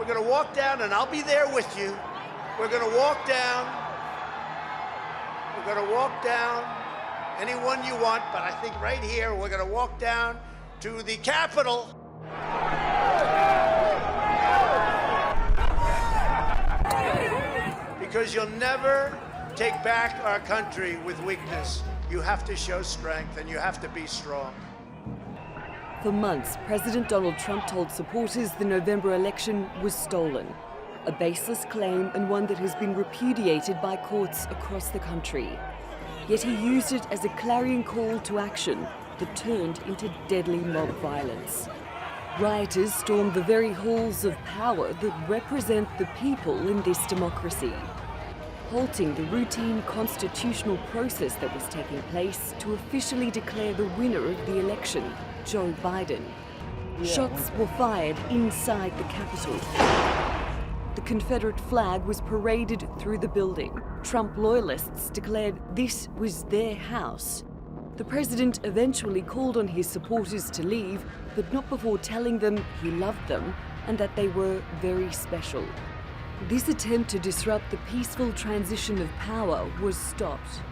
We're going to walk down, and I'll be there with you. We're going to walk down. We're going to walk down anyone you want, but I think right here, we're going to walk down to the Capitol. Because you'll never take back our country with weakness. You have to show strength, and you have to be strong. For months, President Donald Trump told supporters the November election was stolen. A baseless claim and one that has been repudiated by courts across the country. Yet he used it as a clarion call to action that turned into deadly mob violence. Rioters stormed the very halls of power that represent the people in this democracy, halting the routine constitutional process that was taking place to officially declare the winner of the election, Joe Biden. Shots were fired inside the Capitol. The Confederate flag was paraded through the building. Trump loyalists declared this was their house. The president eventually called on his supporters to leave, but not before telling them he loved them and that they were very special. This attempt to disrupt the peaceful transition of power was stopped.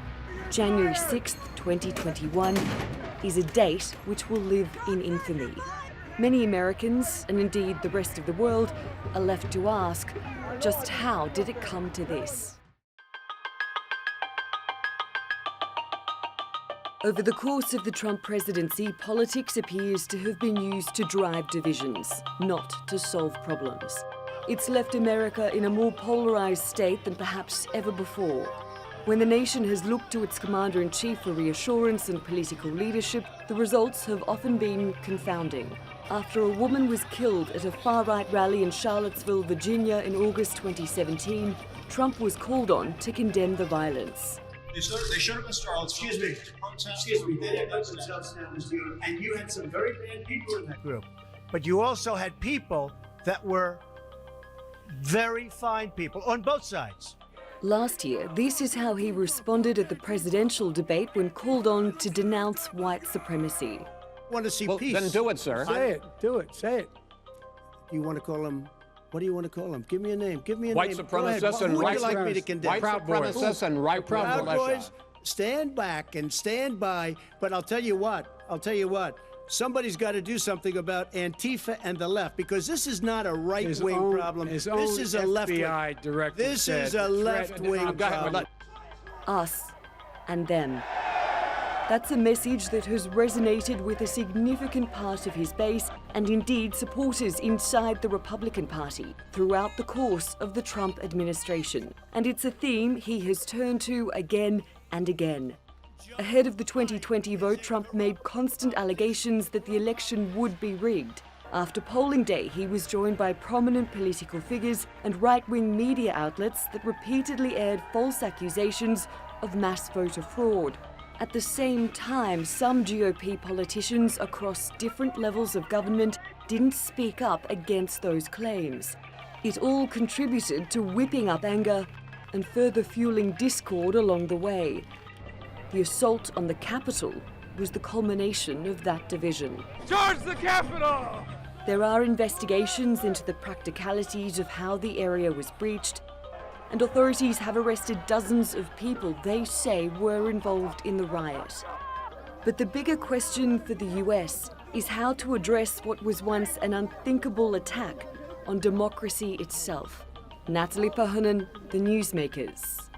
January 6th, 2021 is a date which will live in infamy. Many Americans, and indeed the rest of the world, are left to ask, just how did it come to this? Over the course of the Trump presidency, politics appears to have been used to drive divisions, not to solve problems. It's left America in a more polarized state than perhaps ever before. When the nation has looked to its commander-in-chief for reassurance and political leadership, the results have often been confounding. After a woman was killed at a far-right rally in Charlottesville, Virginia in August 2017, Trump was called on to condemn the violence. They showed up in Charlottesville. Excuse me, they let themselves down as you, and you had some very bad people in that group. But you also had people that were very fine people on both sides. Last year, this is how he responded at the presidential debate when called on to denounce white supremacy. Want to see peace? Then do it, sir. Say it. Do it. Say it. Do you want to call him? What do you want to call him? Give me a name. Give me a White name. supremacists and Who would white you like me to condemn? White supremacists and right Proud militia. Boys, stand back and stand by. But I'll tell you what. Somebody's got to do something about Antifa and the left, because this is not a right-wing problem. This is a left-wing. This is a left-wing problem. Us and them. That's a message that has resonated with a significant part of his base and indeed supporters inside the Republican Party throughout the course of the Trump administration. And it's a theme he has turned to again and again. Ahead of the 2020 vote, Trump made constant allegations that the election would be rigged. After polling day, he was joined by prominent political figures and right-wing media outlets that repeatedly aired false accusations of mass voter fraud. At the same time, some GOP politicians across different levels of government didn't speak up against those claims. It all contributed to whipping up anger and further fueling discord along the way. The assault on the Capitol was the culmination of that division. Charge the Capitol! There are investigations into the practicalities of how the area was breached, and authorities have arrested dozens of people they say were involved in the riot. But the bigger question for the US is how to address what was once an unthinkable attack on democracy itself. Natalie Pahonen, The Newsmakers.